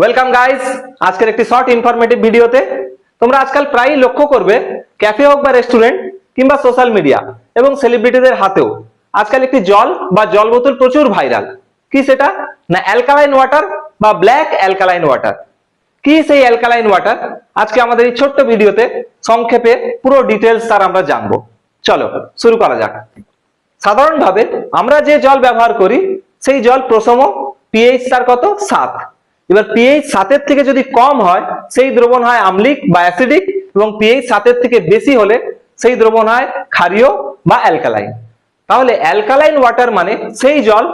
Welcome guys, আজকের একটি short informative ভিডিওতে। তোমরা আজকাল প্রায়ই লক্ষ্য করবে ক্যাফে হোক বা রেস্টুরেন্ট কিংবা সোশ্যাল মিডিয়া এবং সেলিব্রিটিদের হাতেও আজকাল একটি জল বা জল বোতল প্রচুর ভাইরাল। কি সেটা? না অ্যালকালাইন ওয়াটার বা ব্ল্যাক অ্যালকালাইন ওয়াটার। কি সেই অ্যালকালাইন ওয়াটার? আজকে আমাদের এই ছোট্ট ভিডিওতে সংক্ষেপে পুরো ডিটেলস তার আমরা জানবো। চলো শুরু করা যাক। সাধারণভাবে আমরা যে জল ব্যবহার করি সেই জল প্রথম পিএইচ তার কত 7। এবার পিএইচ 7 থেকে যদি কম হয় সেই দ্রবণ হয় আম্লিক বা অ্যাসিডিক, এবং পিএইচ 7 থেকে বেশি হলে সেই দ্রবণ হয় ক্ষারীয় বা অ্যালকালাইন। তাহলে অ্যালকালাইন ওয়াটার মানে সেই জল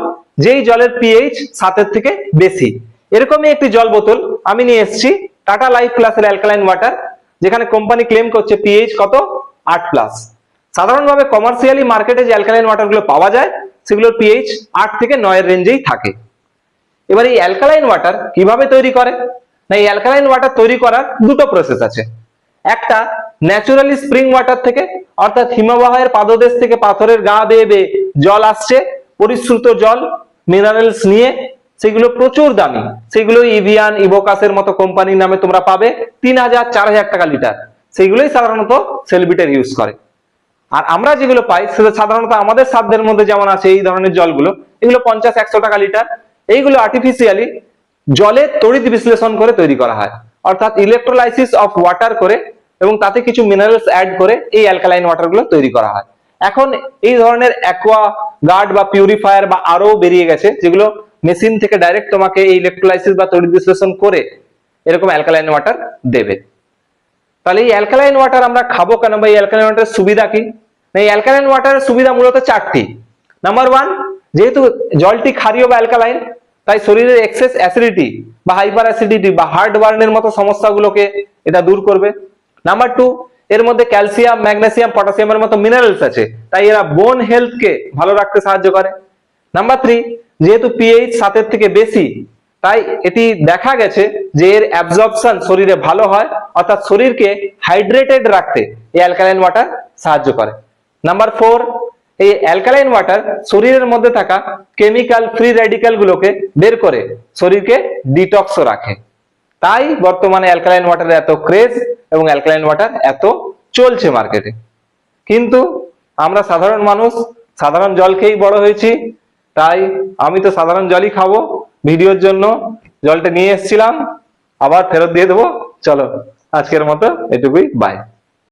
যেই জলের পিএইচ 7 থেকে বেশি। এরকমই একটি জল বোতল আমি নিয়ে এসেছি, টাটা লাইফ ক্লাসের অ্যালকালাইন ওয়াটার, যেখানে কোম্পানি ক্লেম করছে পিএইচ কত 8+। সাধারণভাবে কমার্শিয়ালি মার্কেটে যে অ্যালকালাইন ওয়াটারগুলো পাওয়া যায় সেগুলোর পিএইচ 8 থেকে 9 এর রেঞ্জেই থাকে। এবার এই অ্যালকালাইন ওয়াটার কিভাবে তৈরি করে? না, এই অ্যালকালাইন ওয়াটার তৈরি করার দুটো প্রসেস আছে। একটা ন্যাচারালি স্প্রিং ওয়াটার থেকে, অর্থাৎ হিমবাহের পাদদেশ থেকে পাথরের গা বেয়ে বেয়ে জল আসছে, পরিশ্রুত জল, মিনারেলস নিয়ে, সেগুলো প্রচুর দামি। সেগুলো ইভিয়ান, ইভোকাসের মতো কোম্পানির নামে তোমরা পাবে 3000-4000 টাকা লিটার। সেগুলোই সাধারণত সেলিব্রিটিরা ইউজ করে। আর আমরা যেগুলো পাই সেটা সাধারণত আমাদের সাধ্যের মধ্যে যেমন আছে এই ধরনের জলগুলো, এগুলো 50-100 টাকা লিটার। এইগুলো আর্টিফিশিয়ালি জলে তড়িৎ বিশ্লেষণ করে তৈরি করা হয়, অর্থাৎ ইলেকট্রোলাইসিস অফ ওয়াটার করে এবং তাতে কিছু মিনারেলস অ্যাড করে এই অ্যালকালাইন ওয়াটারগুলো তৈরি করা হয়। এখন এই ধরনের অ্যাকোয়া গার্ড বা পিউরিফায়ার বা আরো বেরিয়ে গেছে, যেগুলো মেশিন থেকে ডাইরেক্ট তোমাকে এই ইলেকট্রোলাইসিস বা তড়িৎ বিশ্লেষণ করে এরকম অ্যালকালাইন ওয়াটার দেবে। তাহলে এই অ্যালকালাইন ওয়াটার আমরা খাবো কেন, বা এই অ্যালকালাইন ওয়াটারের সুবিধা কি? এই অ্যালকালাইন ওয়াটারের সুবিধা মূলত 4টি। নাম্বার 1, যেহেতু জলটি ক্ষারীয় বা অ্যালকালাইন, তাই শরীরের এক্সেস অ্যাসিডিটি বা হাইপার অ্যাসিডিটি বা হার্ট বার্নের মতো সমস্যাগুলোকে এটা দূর করবে। নাম্বার 2, এর মধ্যে ক্যালসিয়াম, ম্যাগনেসিয়াম, পটাশিয়ামের মতো মিনারেলস আছে, তাই এরা বোন হেলথকে ভালো রাখতে সাহায্য করে। নাম্বার 3, যেহেতু পিএইচ 7 থেকে বেশি, তাই এটি দেখা গেছে যে এর অ্যাবজর্পশন শরীরে ভালো হয়, অর্থাৎ শরীরকে হাইড্রেটেড রাখতে এই অ্যালকালাইন ওয়াটার সাহায্য করে। নাম্বার 4, এই অ্যালকালাইন ওয়াটার শরীরের মধ্যে থাকা কেমিক্যাল ফ্রি রেডিক্যাল গুলোকে বের করে শরীরকে ডিটক্সও রাখে। তাই বর্তমানে অ্যালকালাইন ওয়াটারের এত ক্রেজ এবং অ্যালকালাইন ওয়াটার এত চলছে মার্কেটে। কিন্তু আমরা সাধারণ মানুষ সাধারণ জল খেয়েই বড় হয়েছি, তাই আমি তো সাধারণ জলই খাবো। ভিডিওর জন্য জলটা নিয়ে এসেছিলাম, আবার ফেরত দিয়ে দেবো। চলো আজকের মতো এটুকুই, বাই।